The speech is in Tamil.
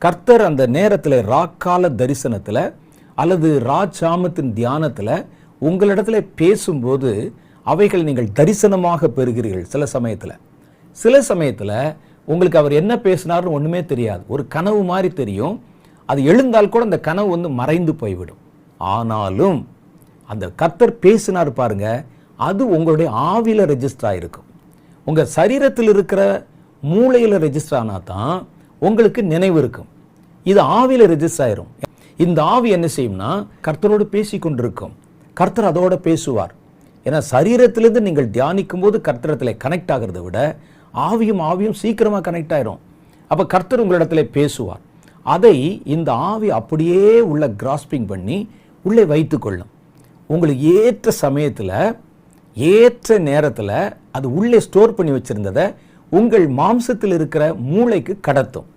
கர்த்தர் அந்த நேரத்தில் ராக்கால தரிசனத்தில் அல்லது ராஜாமத்தின் தியானத்தில் உங்களிடத்துல பேசும்போது அவைகள் நீங்கள் தரிசனமாக பெறுகிறீர்கள். சில சமயத்தில் உங்களுக்கு அவர் என்ன பேசினார்னு ஒன்றுமே தெரியாது, ஒரு கனவு மாதிரி தெரியும். அது எழுந்தால் கூட அந்த கனவு மறைந்து போய்விடும். ஆனாலும் அந்த கர்த்தர் பேசினார் பாருங்க, அது உங்களுடைய ஆவியில் ரெஜிஸ்டர் ஆகிருக்கும். உங்கள் சரீரத்தில் இருக்கிற மூளையில் ரெஜிஸ்டர் ஆனால் தான் உங்களுக்கு நினைவு இருக்கும். இது ஆவியில் ரெஜிஸ்டர் ஆயிரும். இந்த ஆவி என்ன செய்யும்னா கர்த்தரோடு பேசி கொண்டிருக்கும். கர்த்தர் அதோட பேசுவார். ஏன்னா சரீரத்திலிருந்து நீங்கள் தியானிக்கும் போது கர்த்தரத்தில் கனெக்ட் ஆகிறத விட ஆவியும் சீக்கிரமாக கனெக்ட் ஆயிரும். அப்போ கர்த்தர் உங்களிடத்துல பேசுவார். அதை இந்த ஆவி அப்படியே உள்ள கிராஸ்பிங் பண்ணி உள்ளே வைத்து கொள்ளும். உங்களுக்கு ஏற்ற சமயத்தில் ஏற்ற நேரத்தில் அது உள்ளே ஸ்டோர் பண்ணி வச்சிருந்ததை உங்கள் மாம்சத்தில் இருக்கிற மூளைக்கு கடத்தும்.